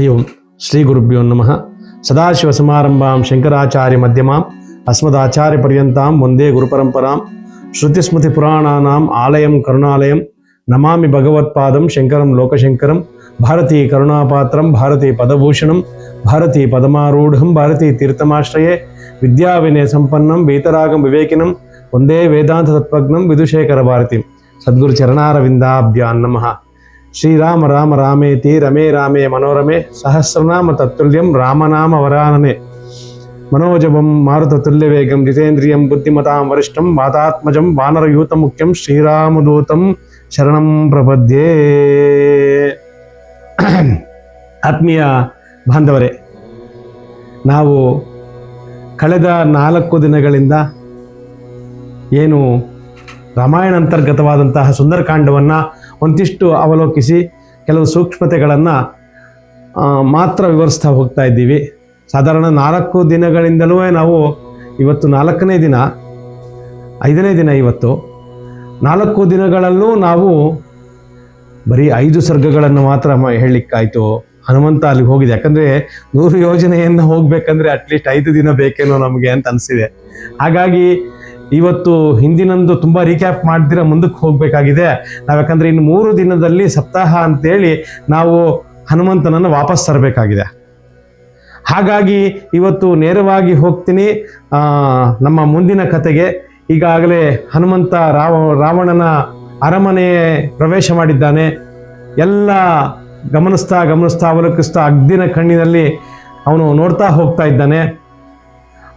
ಹರಿ ಓಂ ಶ್ರೀ ಗುರುಭ್ಯೋ ನಮಃ. ಸದಾಶಿವಸಮಾರಂಭಾಂ ಶಂಕರಾಚಾರ್ಯ ಮಧ್ಯಮಾಂ ಅಸ್ಮದಾಚಾರ್ಯ ಪರ್ಯಂತಾಂ ವಂದೇ ಗುರುಪರಂಪರಾಂ. ಶ್ರುತಿಸ್ಮೃತಿ ಪುರಾಣಾನಾಂ ಆಲಯಂ ಕರುಣಾಲಯಂ ನಮಾಮಿ ಭಗವತ್ಪಾದಂ ಶಂಕರಂ ಲೋಕಶಂಕರಂ. ಭಾರತೀ ಕರುಣಾಪಾತ್ರಂ ಭಾರತೀ ಪದಭೂಷಣಂ ಭಾರತೀ ಪದಮಾರೂಢಂ ಭಾರತೀ ತೀರ್ಥಮಾಶ್ರಯೇ. ವಿದ್ಯಾವಿನಯ ಸಂಪನ್ನಂ ವೀತರಾಗಂ ವಿವೇಕಿನಂ ವಂದೇ ವೇದಾಂತ ತತ್ವಜ್ಞಂ ವಿದುಷೇಖರ ಭಾರತೀಂ. ಸದ್ಗುರು ಚರಣಾರವಿಂದಾಭ್ಯಾನ್ ನಮಃ. ಶ್ರೀರಾಮ ರಾಮ ರಾಮೇತಿ ರಮೇ ರಾಮೇ ಮನೋರಮೆ ಸಹಸ್ರನಾಮ ತತ್ತುಲ್ಯಂ ರಾಮನಾಮ ವರಾನನೆ. ಮನೋಜವಂ ಮಾರುತತುಲ್ಯವೇಗಂ ಜಿತೇಂದ್ರಿಯಂ ಬುದ್ಧಿಮತಾಂ ವರಿಷ್ಠಂ ವಾತಾತ್ಮಜಂ ವಾನರಯೂತ ಮುಖ್ಯಂ ಶ್ರೀರಾಮದೂತಂ ಶರಣಂ ಪ್ರಪದ್ಯೇ. ಆತ್ಮೀಯ ಬಾಂಧವರೇ, ನಾವು ಕಳೆದ 4 ದಿನಗಳಿಂದ ಏನು ರಾಮಾಯಣ ಅಂತರ್ಗತವಾದಂತಹ ಸುಂದರಕಾಂಡವನ್ನು ಒಂದಿಷ್ಟು ಅವಲೋಕಿಸಿ ಕೆಲವು ಸೂಕ್ಷ್ಮತೆಗಳನ್ನು ಮಾತ್ರ ವಿವರಿಸ್ತಾ ಹೋಗ್ತಾ ಇದ್ದೀವಿ. ಸಾಧಾರಣ 4 ದಿನಗಳಿಂದಲೂ ನಾವು ಇವತ್ತು 4ನೇ ದಿನ, 5ನೇ ದಿನ. ಇವತ್ತು 4 ದಿನಗಳಲ್ಲೂ ನಾವು ಬರೀ 5 ಸರ್ಗಗಳನ್ನು ಮಾತ್ರ ಹೇಳಲಿಕ್ಕಾಯಿತು. ಹನುಮಂತ ಅಲ್ಲಿಗೆ ಹೋಗಿದೆ. ಯಾಕಂದರೆ 100 ಯೋಜನೆಯನ್ನು ಹೋಗಬೇಕಂದ್ರೆ ಅಟ್ಲೀಸ್ಟ್ 5 ದಿನ ಬೇಕೇನೋ ನಮಗೆ ಅಂತ ಅನಿಸಿದೆ. ಹಾಗಾಗಿ ಇವತ್ತು ಹಿಂದಿನಂದು ತುಂಬ ರೀಕ್ಯಾಪ್ ಮಾಡಿದಿರ ಮುಂದಕ್ಕೆ ಹೋಗಬೇಕಾಗಿದೆ ನಾವು. ಯಾಕಂದರೆ ಇನ್ನು 3 ದಿನದಲ್ಲಿ ಸಪ್ತಾಹ ಅಂತೇಳಿ ನಾವು ಹನುಮಂತನನ್ನು ವಾಪಸ್ ತರಬೇಕಾಗಿದೆ. ಹಾಗಾಗಿ ಇವತ್ತು ನೇರವಾಗಿ ಹೋಗ್ತೀನಿ ನಮ್ಮ ಮುಂದಿನ ಕತೆಗೆ. ಈಗಾಗಲೇ ಹನುಮಂತ ರಾವಣನ ಅರಮನೆ ಪ್ರವೇಶ ಮಾಡಿದ್ದಾನೆ. ಎಲ್ಲ ಗಮನಿಸ್ತಾ ಅವಲೋಕಿಸ್ತಾ ಅಗ್ದಿನ ಕಣ್ಣಿನಲ್ಲಿ ಅವನು ನೋಡ್ತಾ ಹೋಗ್ತಾ ಇದ್ದಾನೆ.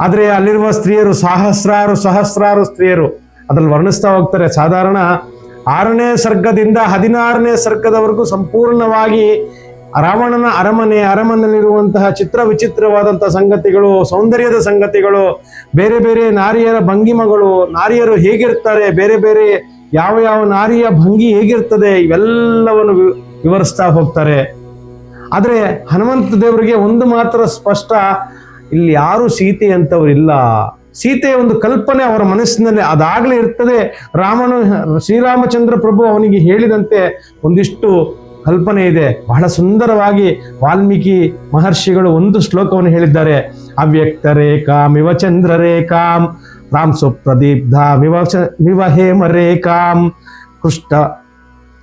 ಆದರೆ ಅಲ್ಲಿರುವ ಸ್ತ್ರೀಯರು ಸಹಸ್ರಾರು ಸ್ತ್ರೀಯರು ಅದರಲ್ಲಿ ವರ್ಣಿಸ್ತಾ ಹೋಗ್ತಾರೆ. ಸಾಧಾರಣ 6ನೇ ಸರ್ಗದಿಂದ 16ನೇ ಸರ್ಗದವರೆಗೂ ಸಂಪೂರ್ಣವಾಗಿ ರಾವಣನ ಅರಮನೆಯಲ್ಲಿರುವಂತಹ ವಿಚಿತ್ರವಾದಂತಹ ಸಂಗತಿಗಳು, ಸೌಂದರ್ಯದ ಸಂಗತಿಗಳು, ಬೇರೆ ಬೇರೆ ನಾರಿಯರ ಭಂಗಿಮಗಳು, ನಾರಿಯರು ಹೇಗಿರ್ತಾರೆ, ಬೇರೆ ಬೇರೆ ಯಾವ ನಾರಿಯ ಭಂಗಿ ಹೇಗಿರ್ತದೆ, ಇವೆಲ್ಲವನ್ನು ವಿವರಿಸ್ತಾ ಹೋಗ್ತಾರೆ. ಆದರೆ ಹನುಮಂತ ದೇವರಿಗೆ ಒಂದು ಮಾತ್ರ ಸ್ಪಷ್ಟ, ಇಲ್ಲಿ ಯಾರು ಸೀತೆ ಅಂತವರಿಲ್ಲ. ಸೀತೆಯ ಒಂದು ಕಲ್ಪನೆ ಅವರ ಮನಸ್ಸಿನಲ್ಲಿ ಅದಾಗಲೇ ಇರ್ತದೆ. ಶ್ರೀರಾಮಚಂದ್ರ ಪ್ರಭು ಅವನಿಗೆ ಹೇಳಿದಂತೆ ಒಂದಿಷ್ಟು ಕಲ್ಪನೆ ಇದೆ. ಬಹಳ ಸುಂದರವಾಗಿ ವಾಲ್ಮೀಕಿ ಮಹರ್ಷಿಗಳು ಒಂದು ಶ್ಲೋಕವನ್ನು ಹೇಳಿದ್ದಾರೆ. ಅವ್ಯಕ್ತ ರೇಖಾಮಿವ ಚಂದ್ರ ರೇಖಾಂ ರಾಮ್ ಸುಪ್ರದೀಪ್ಧಾಮಿವ ಹೇಮ ರೇಖಾಂ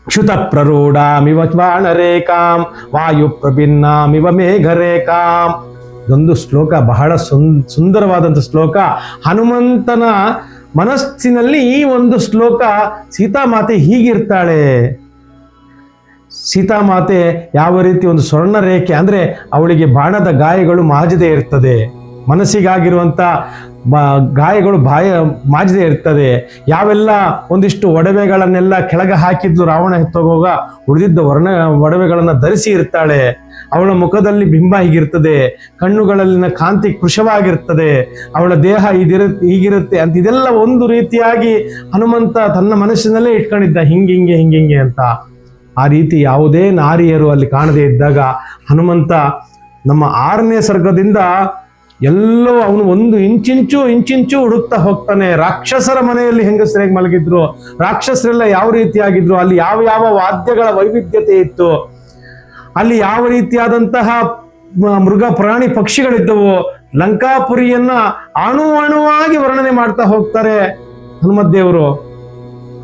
ಕ್ಷುತ ಪ್ರರೂಢಾಮಿವ ಬಾಣರೇಖಾಂ ವಾಯು ಪ್ರಭಿನ್ನಾಮಿವ ಮೇಘರೇಖಾಂ. ಇದೊಂದು ಶ್ಲೋಕ, ಬಹಳ ಸುಂದರವಾದಂಥ ಶ್ಲೋಕ. ಹನುಮಂತನ ಮನಸ್ಸಿನಲ್ಲಿ ಈ ಒಂದು ಶ್ಲೋಕ, ಸೀತಾಮಾತೆ ಹೀಗಿರ್ತಾಳೆ, ಸೀತಾಮಾತೆ ಯಾವ ರೀತಿ ಒಂದು ಸ್ವರ್ಣ ರೇಖೆ, ಅಂದರೆ ಅವಳಿಗೆ ಬಾಣದ ಗಾಯಗಳು ಮಾಜದೆ ಇರ್ತದೆ, ಮನಸ್ಸಿಗಾಗಿರುವಂಥ ಗಾಯಗಳು ಮಾಜದೆ ಇರ್ತದೆ. ಯಾವೆಲ್ಲ ಒಂದಿಷ್ಟು ಒಡವೆಗಳನ್ನೆಲ್ಲ ಕೆಳಗೆ ಹಾಕಿದ್ದು ರಾವಣ ಎತ್ತೋಗುವಾಗ ಉಳಿದಿದ್ದ ಒಡವೆಗಳನ್ನು ಧರಿಸಿ ಇರ್ತಾಳೆ. ಅವಳ ಮುಖದಲ್ಲಿ ಬಿಂಬ ಹೀಗಿರ್ತದೆ, ಕಣ್ಣುಗಳಲ್ಲಿನ ಕಾಂತಿ ಕೃಶವಾಗಿರ್ತದೆ, ಅವಳ ದೇಹ ಹೀಗಿರುತ್ತೆ ಅಂತ ಇದೆಲ್ಲ ಒಂದು ರೀತಿಯಾಗಿ ಹನುಮಂತ ತನ್ನ ಮನಸ್ಸಿನಲ್ಲೇ ಇಟ್ಕೊಂಡಿದ್ದ, ಹಿಂಗಿಂಗೆ ಅಂತ. ಆ ರೀತಿ ಯಾವುದೇ ನಾರಿಯರು ಅಲ್ಲಿ ಕಾಣದೇ ಇದ್ದಾಗ ಹನುಮಂತ ನಮ್ಮ 6ನೇ ಸರ್ಗದಿಂದ ಎಲ್ಲೋ ಅವನು ಒಂದು ಇಂಚಿಂಚು ಹುಡುಕ್ತಾ ಹೋಗ್ತಾನೆ. ರಾಕ್ಷಸರ ಮನೆಯಲ್ಲಿ ಹೆಂಗಸರಿಗೆ ಮಲಗಿದ್ರು, ರಾಕ್ಷಸರೆಲ್ಲ ಯಾವ ರೀತಿಯಾಗಿದ್ರು, ಅಲ್ಲಿ ಯಾವ ವಾದ್ಯಗಳ ವೈವಿಧ್ಯತೆ ಇತ್ತು, ಅಲ್ಲಿ ಯಾವ ರೀತಿಯಾದಂತಹ ಮೃಗ ಪ್ರಾಣಿ ಪಕ್ಷಿಗಳಿದ್ದವು. ಲಂಕಾಪುರಿಯನ್ನ ಅಣುವಾಗಿ ವರ್ಣನೆ ಮಾಡ್ತಾ ಹೋಗ್ತಾರೆ ಹನುಮದ್ದೇವರು.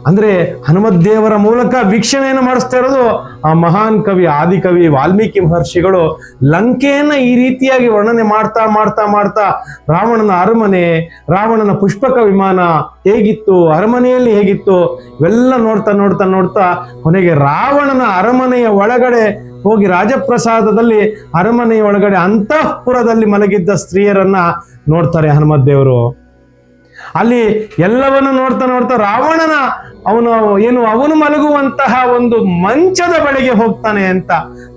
ಅಂದ್ರೆ ಹನುಮದ್ದೇವರ ಮೂಲಕ ವೀಕ್ಷಣೆಯನ್ನು ಮಾಡಿಸ್ತಾ ಇರೋದು ಆ ಮಹಾನ್ ಕವಿ ಆದಿಕವಿ ವಾಲ್ಮೀಕಿ ಮಹರ್ಷಿಗಳು. ಲಂಕೆಯನ್ನ ಈ ರೀತಿಯಾಗಿ ವರ್ಣನೆ ಮಾಡ್ತಾ ರಾವಣನ ಅರಮನೆ, ರಾವಣನ ಪುಷ್ಪಕ ವಿಮಾನ ಹೇಗಿತ್ತು, ಅರಮನೆಯಲ್ಲಿ ಹೇಗಿತ್ತು, ಇವೆಲ್ಲ ನೋಡ್ತಾ ಕೊನೆಗೆ ರಾವಣನ ಅರಮನೆಯ ಒಳಗಡೆ ಹೋಗಿ ರಾಜಪ್ರಸಾದದಲ್ಲಿ ಅರಮನೆಯ ಒಳಗಡೆ ಅಂತಃಪುರದಲ್ಲಿ ಮಲಗಿದ್ದ ಸ್ತ್ರೀಯರನ್ನ ನೋಡ್ತಾರೆ ಹನುಮದ್ದೇವರು. ಅಲ್ಲಿ ಎಲ್ಲವನ್ನು ನೋಡ್ತಾ ರಾವಣನ ಅವನು ಮಲಗುವಂತಹ ಒಂದು ಮಂಚದ ಬಳಿಗೆ ಹೋಗ್ತಾನೆ ಅಂತ,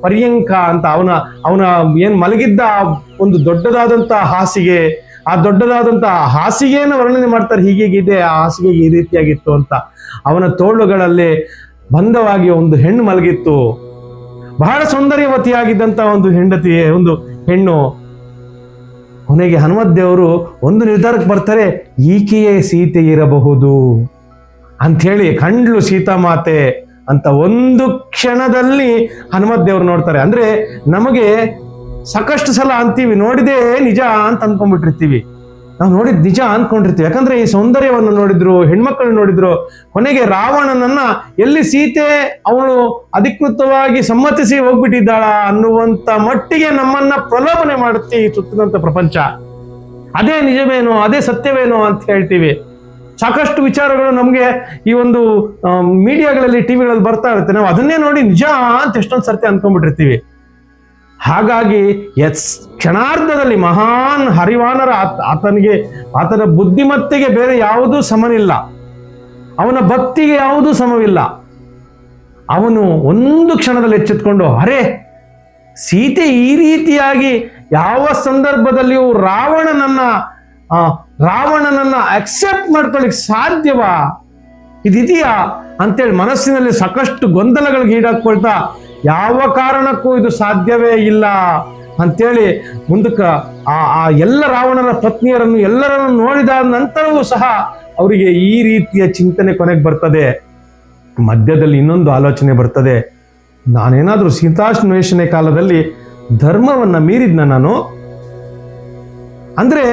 ಪರ್ಯಂಕ ಅಂತ ಅವನ ಏನು ಮಲಗಿದ್ದ ಒಂದು ದೊಡ್ಡದಾದಂತಹ ಹಾಸಿಗೆ, ಆ ದೊಡ್ಡದಾದಂತಹ ಹಾಸಿಗೆಯನ್ನು ವರ್ಣನೆ ಮಾಡ್ತಾರೆ. ಹೀಗಿದೆ ಆ ಹಾಸಿಗೆ ಈ ರೀತಿಯಾಗಿತ್ತು ಅಂತ. ಅವನ ತೋಳುಗಳಲ್ಲಿ ಬಂಧವಾಗಿ ಒಂದು ಹೆಣ್ಣು ಮಲಗಿತ್ತು, ಬಹಳ ಸೌಂದರ್ಯವತಿಯಾಗಿದ್ದಂತ ಒಂದು ಹೆಣ್ಣು. ಕೊನೆಗೆ ಹನುಮದ್ದೇವರು ಒಂದು ನಿರ್ಧಾರಕ್ಕೆ ಬರ್ತಾರೆ, ಈಕೆಯೇ ಸೀತೆ ಇರಬಹುದು ಅಂಥೇಳಿ ಕಂಡ್ಲು ಸೀತಾಮಾತೆ ಅಂತ ಒಂದು ಕ್ಷಣದಲ್ಲಿ ಹನುಮತ್ ದೇವರು ನೋಡ್ತಾರೆ. ಅಂದ್ರೆ ನಮಗೆ ಸಾಕಷ್ಟು ಸಲ ಅಂತೀವಿ ನೋಡಿದೇ ನಿಜ ಅಂತ ಅನ್ಕೊಂಡ್ಬಿಟ್ಟಿರ್ತೀವಿ, ನಾವು ನೋಡಿದ್ ನಿಜ ಅನ್ಕೊಂಡಿರ್ತೀವಿ. ಯಾಕಂದ್ರೆ ಈ ಸೌಂದರ್ಯವನ್ನು ನೋಡಿದ್ರು, ಹೆಣ್ಮಕ್ಳನ್ನ ನೋಡಿದ್ರು, ಕೊನೆಗೆ ರಾವಣನನ್ನ ಎಲ್ಲಿ ಸೀತೆ ಅವಳು ಅಧಿಕೃತವಾಗಿ ಸಮ್ಮತಿಸಿ ಹೋಗ್ಬಿಟ್ಟಿದ್ದಾಳ ಅನ್ನುವಂತ ಮಟ್ಟಿಗೆ ನಮ್ಮನ್ನ ಪ್ರಲೋಭನೆ ಮಾಡುತ್ತೆ ಈ ಸುತ್ತಿದಂತ ಪ್ರಪಂಚ. ಅದೇ ನಿಜವೇನೋ, ಅದೇ ಸತ್ಯವೇನೋ ಅಂತ ಹೇಳ್ತೀವಿ. ಸಾಕಷ್ಟು ವಿಚಾರಗಳು ನಮಗೆ ಈ ಒಂದು ಮೀಡಿಯಾಗಳಲ್ಲಿ, ಟಿವಿಗಳಲ್ಲಿ ಬರ್ತಾ ಇರುತ್ತೆ. ನಾವು ಅದನ್ನೇ ನೋಡಿ ನಿಜ ಅಂತ ಎಷ್ಟೊಂದು ಸರ್ತಿ ಅನ್ಕೊಂಡ್ಬಿಟ್ಟಿರ್ತೀವಿ. ಹಾಗಾಗಿ ಕ್ಷಣಾರ್ಧದಲ್ಲಿ ಮಹಾನ್ ಹರಿವಾನರ ಆತನ ಬುದ್ಧಿಮತ್ತೆಗೆ ಬೇರೆ ಯಾವುದೂ ಸಮನಿಲ್ಲ, ಅವನ ಭಕ್ತಿಗೆ ಯಾವುದೂ ಸಮವಿಲ್ಲ. ಅವನು ಒಂದು ಕ್ಷಣದಲ್ಲಿ ಎಚ್ಚೆತ್ಕೊಂಡು, ಅರೆ ಸೀತೆ ಈ ರೀತಿಯಾಗಿ ಯಾವ ಸಂದರ್ಭದಲ್ಲಿಯೂ ರಾವಣನನ್ನ ಅಕ್ಸೆಪ್ಟ್ ಮಾಡ್ಕೊಳ್ಳಿಕ್ ಸಾಧ್ಯವಾ, ಇದಿದೆಯಾ ಅಂತೇಳಿ ಮನಸ್ಸಿನಲ್ಲಿ ಸಾಕಷ್ಟು ಗೊಂದಲಗಳಿಗೆ ಈಡಾಕೊಳ್ತಾ ಯಾವ ಕಾರಣಕ್ಕೂ ಇದು ಸಾಧ್ಯವೇ ಇಲ್ಲ ಅಂತೇಳಿ ಮುಂದಕ್ಕೆ ಆ ಎಲ್ಲ ರಾವಣನ ಪತ್ನಿಯರನ್ನು ಎಲ್ಲರನ್ನು ನೋಡಿದ ನಂತರವೂ ಸಹ ಅವರಿಗೆ ಈ ರೀತಿಯ ಚಿಂತನೆ ಕೊನೆಗೆ ಬರ್ತದೆ. ಮಧ್ಯದಲ್ಲಿ ಇನ್ನೊಂದು ಆಲೋಚನೆ ಬರ್ತದೆ, ನಾನೇನಾದ್ರೂ ಸೀತಾನ್ವೇಷಣೆ ಕಾಲದಲ್ಲಿ ಧರ್ಮವನ್ನ ಮೀರಿದ್ನ ನಾನು? ಅಂದ್ರೆ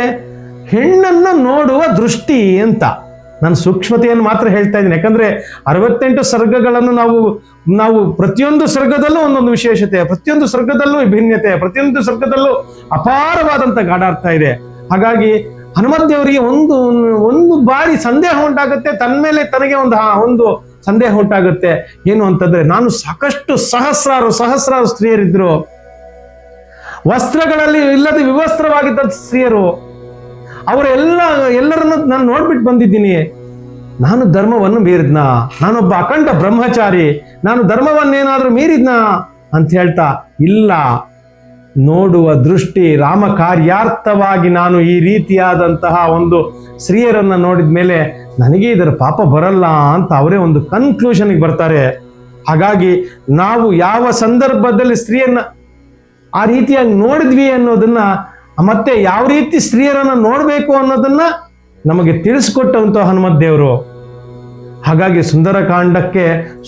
ಹೆಣ್ಣನ್ನ ನೋಡುವ ದೃಷ್ಟಿ ಅಂತ ನಾನು ಸೂಕ್ಷ್ಮತೆಯನ್ನು ಮಾತ್ರ ಹೇಳ್ತಾ ಇದ್ದೀನಿ. ಯಾಕಂದ್ರೆ 68 ಸರ್ಗಗಳನ್ನು ನಾವು ಪ್ರತಿಯೊಂದು ಸರ್ಗದಲ್ಲೂ ಒಂದೊಂದು ವಿಶೇಷತೆ, ಪ್ರತಿಯೊಂದು ಸರ್ಗದಲ್ಲೂ ವಿಭಿನ್ನತೆ, ಪ್ರತಿಯೊಂದು ಸರ್ಗದಲ್ಲೂ ಅಪಾರವಾದಂತ ಗಾಢಾರ್ಥ ಇದೆ. ಹಾಗಾಗಿ ಹನುಮತ್ ದೇವರಿಗೆ ಒಂದು ಬಾರಿ ಸಂದೇಹ ಉಂಟಾಗುತ್ತೆ, ತನ್ನ ಮೇಲೆ ತನಗೆ ಒಂದು ಸಂದೇಹ ಉಂಟಾಗುತ್ತೆ. ಏನು ಅಂತಂದ್ರೆ, ನಾನು ಸಾಕಷ್ಟು ಸಹಸ್ರಾರು ಸ್ತ್ರೀಯರಿದ್ರು, ವಸ್ತ್ರಗಳಲ್ಲಿ ಇಲ್ಲದೆ ವಿವಸ್ತ್ರವಾಗಿದ್ದ ಸ್ತ್ರೀಯರು, ಎಲ್ಲರನ್ನು ನಾನು ನೋಡ್ಬಿಟ್ಟು ಬಂದಿದ್ದೀನಿ. ನಾನು ಧರ್ಮವನ್ನು ಮೀರಿದ್ನ? ನಾನೊಬ್ಬ ಅಖಂಡ ಬ್ರಹ್ಮಚಾರಿ, ನಾನು ಧರ್ಮವನ್ನೇನಾದ್ರೂ ಮೀರಿದ್ನ ಅಂತ ಹೇಳ್ತಾ, ಇಲ್ಲ, ನೋಡುವ ದೃಷ್ಟಿ ರಾಮ ಕಾರ್ಯಾರ್ಥವಾಗಿ ನಾನು ಈ ರೀತಿಯಾದಂತಹ ಒಂದು ಸ್ತ್ರೀಯರನ್ನ ನೋಡಿದ ಮೇಲೆ ನನಗೆ ಇದರ ಪಾಪ ಬರಲ್ಲ ಅಂತ ಅವರೇ ಒಂದು ಕನ್ಕ್ಲೂಷನ್ಗೆ ಬರ್ತಾರೆ. ಹಾಗಾಗಿ ನಾವು ಯಾವ ಸಂದರ್ಭದಲ್ಲಿ ಸ್ತ್ರೀಯನ್ನ ಆ ರೀತಿಯಾಗಿ ನೋಡಿದ್ವಿ ಅನ್ನೋದನ್ನ, ಮತ್ತೆ ಯಾವ ರೀತಿ ಸ್ತ್ರೀಯರನ್ನ ನೋಡ್ಬೇಕು ಅನ್ನೋದನ್ನ ನಮಗೆ ತಿಳಿಸ್ಕೊಟ್ಟಂತ ಹನುಮತ್ ದೇವರು. ಹಾಗಾಗಿ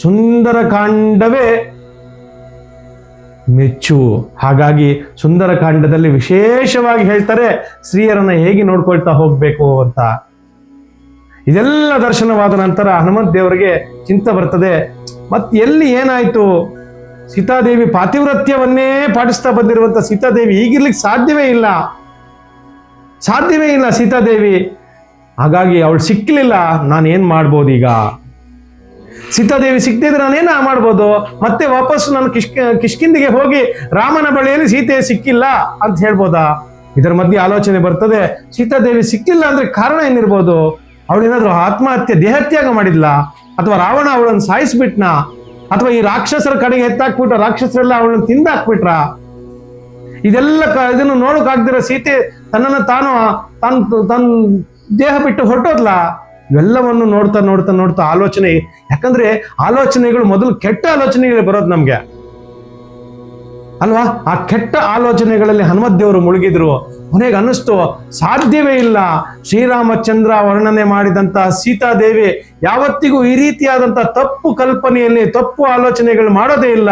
ಸುಂದರಕಾಂಡವೇ ಮೆಚ್ಚು. ಹಾಗಾಗಿ ಸುಂದರಕಾಂಡದಲ್ಲಿ ವಿಶೇಷವಾಗಿ ಹೇಳ್ತಾರೆ ಸ್ತ್ರೀಯರನ್ನ ಹೇಗೆ ನೋಡ್ಕೊಳ್ತಾ ಹೋಗ್ಬೇಕು ಅಂತ. ಇದೆಲ್ಲ ದರ್ಶನವಾದ ನಂತರ ಹನುಮತ್ ದೇವರಿಗೆ ಚಿಂತೆ ಬರ್ತದೆ, ಎಲ್ಲಿ ಏನಾಯ್ತು? ಸೀತಾದೇವಿ ಪಾತಿವ್ರತ್ಯವನ್ನೇ ಪಾಟಿಸ್ತಾ ಬಂದಿರುವಂತ ಸೀತಾದೇವಿ ಈಗಿರ್ಲಿಕ್ಕೆ ಸಾಧ್ಯವೇ ಇಲ್ಲ ಸೀತಾದೇವಿ. ಹಾಗಾಗಿ ಅವಳು ಸಿಕ್ಕಲಿಲ್ಲ, ನಾನೇನ್ ಮಾಡ್ಬೋದು ಈಗ? ಸೀತಾದೇವಿ ಸಿಕ್ತಿದ್ರೆ ನಾನೇನ ಮಾಡ್ಬೋದು? ಮತ್ತೆ ವಾಪಸ್ ನಾನು ಕಿಷ್ಕಿಂದಿಗೆ ಹೋಗಿ ರಾಮನ ಬಳಿಯಲ್ಲಿ ಸೀತೆ ಸಿಕ್ಕಿಲ್ಲ ಅಂತ ಹೇಳ್ಬೋದಾ? ಇದರ ಮಧ್ಯೆ ಆಲೋಚನೆ ಬರ್ತದೆ, ಸೀತಾದೇವಿ ಸಿಕ್ಕಿಲ್ಲ ಅಂದ್ರೆ ಕಾರಣ ಏನಿರ್ಬೋದು? ಅವಳೇನಾದ್ರೂ ಆತ್ಮಹತ್ಯೆ, ದೇಹತ್ಯಾಗ ಮಾಡಿದ್ಲ? ಅಥವಾ ರಾವಣ ಅವಳನ್ನು ಸಾಯಿಸ್ಬಿಟ್ನ? ಅಥವಾ ಈ ರಾಕ್ಷಸರ ಕಡೆಗೆ ಎತ್ತಾಕ್ಬಿಟ್ಟ, ರಾಕ್ಷಸರೆಲ್ಲ ಅವಳನ್ನು ತಿಂದಾಕ್ಬಿಟ್ರ? ಇದನ್ನು ನೋಡೋಕಾಗ್ದಿರ ಸೀತೆ ತನ್ನನ್ನು ತಾನು ದೇಹ ಬಿಟ್ಟು ಹೊರಟೋದ್ಲ? ಇವೆಲ್ಲವನ್ನು ನೋಡ್ತಾ ಆಲೋಚನೆ, ಯಾಕಂದ್ರೆ ಆಲೋಚನೆಗಳು ಮೊದಲು ಕೆಟ್ಟ ಆಲೋಚನೆಗಳು ಬರೋದು ನಮ್ಗೆ ಅಲ್ವಾ? ಆ ಕೆಟ್ಟ ಆಲೋಚನೆಗಳಲ್ಲಿ ಹನುಮತ್ ದೇವರು ಮುಳುಗಿದ್ರು. ಕೊನೆಗೆ ಅನ್ನಿಸ್ತು, ಸಾಧ್ಯವೇ ಇಲ್ಲ, ಶ್ರೀರಾಮಚಂದ್ರ ವರ್ಣನೆ ಮಾಡಿದಂತಹ ಸೀತಾದೇವಿ ಯಾವತ್ತಿಗೂ ಈ ರೀತಿಯಾದಂತಹ ತಪ್ಪು ಕಲ್ಪನೆಯಲ್ಲಿ ತಪ್ಪು ಆಲೋಚನೆಗಳು ಮಾಡೋದೇ ಇಲ್ಲ,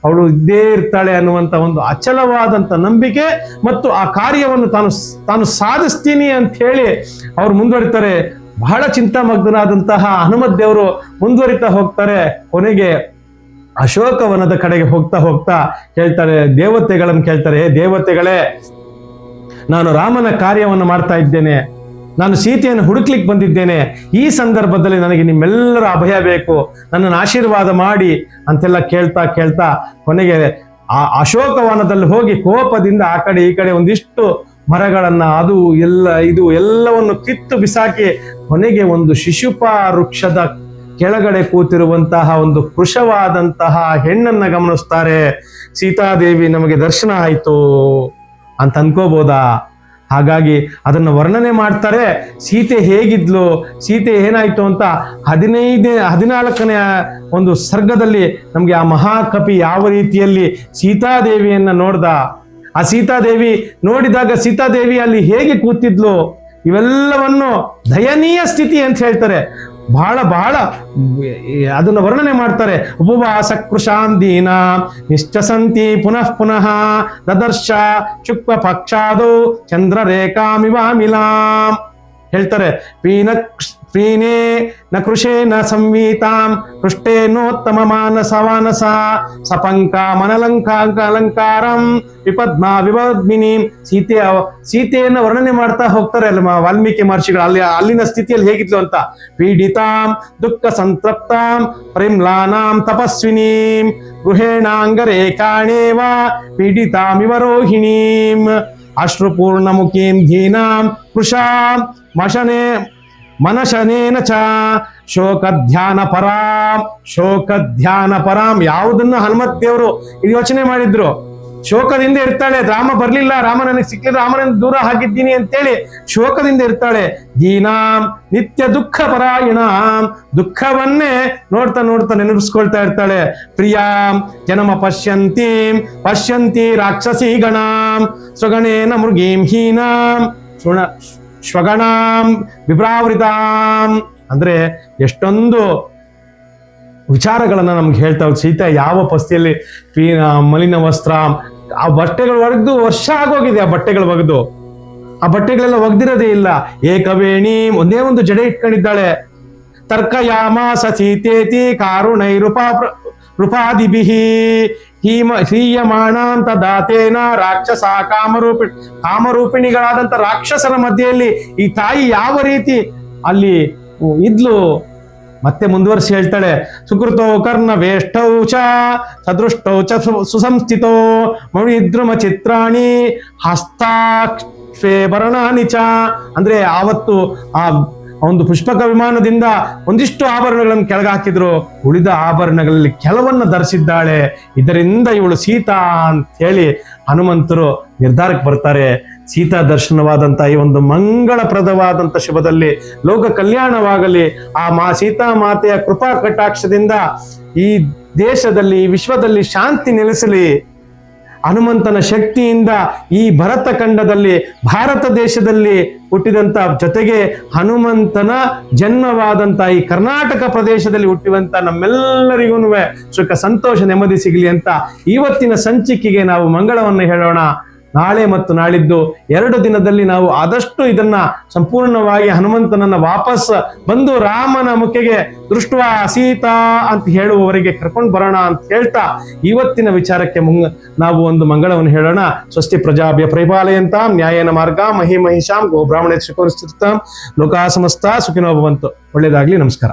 ಅವಳು ಇದ್ದೇ ಇರ್ತಾಳೆ ಅನ್ನುವಂತ ಒಂದು ಅಚಲವಾದಂತ ನಂಬಿಕೆ ಮತ್ತು ಆ ಕಾರ್ಯವನ್ನು ತಾನು ಸಾಧಿಸ್ತೀನಿ ಅಂತ ಹೇಳಿ ಅವ್ರು ಮುಂದುವರಿತಾರೆ. ಬಹಳ ಚಿಂತಾಮಗ್ನಾದಂತಹ ಹನುಮತ್ ದೇವರು ಮುಂದುವರಿತಾ ಹೋಗ್ತಾರೆ. ಕೊನೆಗೆ ಅಶೋಕವನದ ಕಡೆಗೆ ಹೋಗ್ತಾ ಹೇಳ್ತಾರೆ, ದೇವತೆಗಳನ್ನು ಕೇಳ್ತಾರೆ, ದೇವತೆಗಳೇ, ನಾನು ರಾಮನ ಕಾರ್ಯವನ್ನು ಮಾಡ್ತಾ ಇದ್ದೇನೆ, ನಾನು ಸೀತೆಯನ್ನು ಹುಡುಕ್ಲಿಕ್ಕೆ ಬಂದಿದ್ದೇನೆ, ಈ ಸಂದರ್ಭದಲ್ಲಿ ನನಗೆ ನಿಮ್ಮೆಲ್ಲರ ಅಭಯ ಬೇಕು, ನನ್ನನ್ನು ಆಶೀರ್ವಾದ ಮಾಡಿ ಅಂತೆಲ್ಲ ಕೇಳ್ತಾ ಕೊನೆಗೆ ಆ ಅಶೋಕವನದಲ್ಲಿ ಹೋಗಿ ಕೋಪದಿಂದ ಆ ಕಡೆ ಈ ಕಡೆ ಒಂದಿಷ್ಟು ಮರಗಳನ್ನ ಎಲ್ಲವನ್ನು ಕಿತ್ತು ಬಿಸಾಕಿ ಕೊನೆಗೆ ಒಂದು ಶಿಶುಪ ವೃಕ್ಷದ ಕೆಳಗಡೆ ಕೂತಿರುವಂತಹ ಒಂದು ಕೃಶವಾದಂತಹ ಹೆಣ್ಣನ್ನ ಗಮನಿಸ್ತಾರೆ. ಸೀತಾದೇವಿ ನಮಗೆ ದರ್ಶನ ಆಯ್ತು ಅಂತ ಅನ್ಕೋಬೋದಾ? ಹಾಗಾಗಿ ಅದನ್ನು ವರ್ಣನೆ ಮಾಡ್ತಾರೆ. ಸೀತೆ ಹೇಗಿದ್ಲು, ಸೀತೆ ಏನಾಯ್ತು ಅಂತ 14ನೇ ಒಂದು ಸರ್ಗದಲ್ಲಿ ನಮ್ಗೆ ಆ ಮಹಾಕಪಿ ಯಾವ ರೀತಿಯಲ್ಲಿ ಸೀತಾದೇವಿಯನ್ನ ನೋಡ್ದ, ಆ ಸೀತಾದೇವಿ ನೋಡಿದಾಗ ಸೀತಾದೇವಿ ಅಲ್ಲಿ ಹೇಗೆ ಕೂತಿದ್ಲು, ಇವೆಲ್ಲವನ್ನು ದಯನೀಯ ಸ್ಥಿತಿ ಅಂತ ಹೇಳ್ತಾರೆ. ಬಹಳ ಬಹಳ ಅದನ್ನು ವರ್ಣನೆ ಮಾಡ್ತಾರೆ. ಉಪವಾಸ ಕೃಶಾಂದೀನ ನಿಶ್ಚಸಂತಿ ಪುನಃ ಪುನಃ ದದರ್ಶ ಶುಕ್ಲ ಪಕ್ಷಾದೋ ಚಂದ್ರರೇಖಾಮಿವಾಮಿಲಾಂ ಹೇಳ್ತಾರೆ. ಪ್ರೀನೇ ನ ಕೃಷೇನ ಸಂವೀತಾಂ ಪೃಷ್ಟೇನೋತ್ತಮ ಮಾನಸ ಸಪಂಕ ಅಲಂಕಾರಂ ವಿಪದ್ಮಾ ವಿಪದ್ಮಿನಿ. ಸೀತೆಯನ್ನು ವರ್ಣನೆ ಮಾಡ್ತಾ ಹೋಗ್ತಾರೆ ಅಲ್ಲಿ ವಾಲ್ಮೀಕಿ ಮಹರ್ಷಿಗಳು. ಅಲ್ಲಿನ ಸ್ಥಿತಿಯಲ್ಲಿ ಹೇಗಿದ್ಲು ಅಂತ. ಪೀಡಿತಾಂ ದುಃಖ ಸಂತೃಪ್ತಾಂ ಪರಿಮ್ಲಾನಾಂ ತಪಸ್ವಿನೀಂ ಗೃಹೇಣಾಂಗರೇಖಾಣೇವ ಪೀಡಿತಾಮಿವ ರೋಹಿಣೀಂ ಅಶ್ರುಪೂರ್ಣ ಮುಖೀಂ ಧೀನಾಂ ಕೃಶಾಂ ಮನಶನೇನ ಚ ಶೋಕಧ್ಯಾನ ಪರಾಂ. ಯಾವುದನ್ನ ಹನುಮತ್ ದೇವರು ಇದು ಯೋಚನೆ ಮಾಡಿದ್ರು. ಶೋಕದಿಂದ ಇರ್ತಾಳೆ. ರಾಮ ಬರ್ಲಿಲ್ಲ, ರಾಮ ನನಗೆ ಸಿಕ್ಕಿಲ್ಲ, ರಾಮನನ್ನು ದೂರ ಹಾಕಿದ್ದೀನಿ ಅಂತೇಳಿ ಶೋಕದಿಂದ ಇರ್ತಾಳೆ. ದೀನಾಂ ನಿತ್ಯ ದುಃಖ ಪರಾಯಣಾಂ ದುಃಖವನ್ನೇ ನೋಡ್ತಾ ನೋಡ್ತಾ ನೆನಪಿಸ್ಕೊಳ್ತಾ ಇರ್ತಾಳೆ. ಪ್ರಿಯಾಂ ಜನಮ ಪಶ್ಯಂತಿ ರಾಕ್ಷಸಿ ಗಣಾಂ ಸ್ವಗಣೇನ ಮೃಗೀಂ ಹೀನಾಂ ಶ್ವಗಣಾಂ ವಿಭ್ರಾವೃತಾಂ. ಅಂದ್ರೆ ಎಷ್ಟೊಂದು ವಿಚಾರಗಳನ್ನ ನಮ್ಗೆ ಹೇಳ್ತಾ ಸೀತಾ ಯಾವ ಪಸ್ತಿಯಲ್ಲಿ ಮಲಿನ ವಸ್ತ್ರ, ಆ ಬಟ್ಟೆಗಳು ಒಗೆದು ವರ್ಷ ಆಗೋಗಿದೆ. ಆ ಬಟ್ಟೆಗಳು ಒಗೆದು, ಆ ಬಟ್ಟೆಗಳೆಲ್ಲ ಒಗ್ದಿರೋದೇ ಇಲ್ಲ. ಏಕವೇಣಿ ಒಂದೇ ಒಂದು ಜಡೆ ಇಟ್ಕೊಂಡಿದ್ದಾಳೆ. ತರ್ಕಯಾಮಾಸ ಸೀತೇತಿ ಕಾರುಣೈರುಪಾದಿಭಿಃ ಹೀಯಮಾಣಾಂ ತದಾತೇನ ರಾಕ್ಷಸ ಕಾಮರೂಪಿಣಿಗಳಾದಂತ ರಾಕ್ಷಸರ ಮಧ್ಯೆಯಲ್ಲಿ ಈ ತಾಯಿ ಯಾವ ರೀತಿ ಅಲ್ಲಿ ಇದ್ಲು. ಮತ್ತೆ ಮುಂದುವರಿಸಿ ಹೇಳ್ತಾಳೆ. ಸುಕೃತೋ ಕರ್ಣ ವೇಷ್ಟೌ ಚ ಸದೃಷ್ಟೌ ಚ ಸುಸಂಸ್ಥಿತೋ ಮಣಿದ್ರುಮ ಚಿತ್ರಾಣಿ ಹಸ್ತಾಕ್ಷೇಭರಣಾನಿ ಚ. ಅಂದ್ರೆ ಆವತ್ತು ಆ ಒಂದು ಪುಷ್ಪಕ ವಿಮಾನದಿಂದ ಒಂದಿಷ್ಟು ಆಭರಣಗಳನ್ನು ಕೆಳಗೆ ಹಾಕಿದ್ರು. ಉಳಿದ ಆಭರಣಗಳಲ್ಲಿ ಕೆಲವನ್ನು ಧರಿಸಿದ್ದಾಳೆ. ಇದರಿಂದ ಇವಳು ಸೀತಾ ಅಂತ ಹೇಳಿ ಹನುಮಂತರು ನಿರ್ಧಾರಕ್ಕೆ ಬರ್ತಾರೆ. ಸೀತಾ ದರ್ಶನವಾದಂಥ ಈ ಒಂದು ಮಂಗಳಪ್ರದವಾದಂಥ ಶುಭದಲ್ಲಿ ಲೋಕ ಕಲ್ಯಾಣವಾಗಲಿ. ಆ ಸೀತಾ ಮಾತೆಯ ಕೃಪಾ ಕಟಾಕ್ಷದಿಂದ ಈ ದೇಶದಲ್ಲಿ, ಈ ವಿಶ್ವದಲ್ಲಿ ಶಾಂತಿ ನೆಲೆಸಲಿ. ಹನುಮಂತನ ಶಕ್ತಿಯಿಂದ ಈ ಭರತ ಖಂಡದಲ್ಲಿ, ಭಾರತ ದೇಶದಲ್ಲಿ ಹುಟ್ಟಿದಂತ, ಜೊತೆಗೆ ಹನುಮಂತನ ಜನ್ಮವಾದಂತ ಈ ಕರ್ನಾಟಕ ಪ್ರದೇಶದಲ್ಲಿ ಹುಟ್ಟಿದಂತ ನಮ್ಮೆಲ್ಲರಿಗೂ ಸುಖ ಸಂತೋಷ ನೆಮ್ಮದಿ ಸಿಗಲಿ ಅಂತ ಇವತ್ತಿನ ಸಂಚಿಕೆಗೆ ನಾವು ಮಂಗಳವನ್ನು ಹೇಳೋಣ. ನಾಳೆ ಮತ್ತು ನಾಳಿದ್ದು 2 ದಿನದಲ್ಲಿ ನಾವು ಆದಷ್ಟು ಇದನ್ನ ಸಂಪೂರ್ಣವಾಗಿ ಹನುಮಂತನನ್ನ ವಾಪಸ್ ಬಂದು ರಾಮನ ಮುಖೆಗೆ ದೃಷ್ಟ ಸೀತಾ ಅಂತ ಹೇಳುವವರೆಗೆ ಕರ್ಕೊಂಡು ಬರೋಣ ಅಂತ ಹೇಳ್ತಾ ಇವತ್ತಿನ ವಿಚಾರಕ್ಕೆ ನಾವು ಒಂದು ಮಂಗಳವನ್ನು ಹೇಳೋಣ. ಸ್ವಸ್ತಿ ಪ್ರಜಾಭ್ಯ ಪರಿಪಾಲಯಂತಾಂ ನ್ಯಾಯೇನ ಮಾರ್ಗ ಮಹಿಮಹಿಷಾಂ ಗೋ ಬ್ರಾಹ್ಮಣೇ ಸುಖೋರಿಸ್ತಾಂ ಲೋಕಾ ಸಮಸ್ತ ಸುಖಿನೋ ಭವಂತು. ಒಳ್ಳೆಯದಾಗ್ಲಿ. ನಮಸ್ಕಾರ.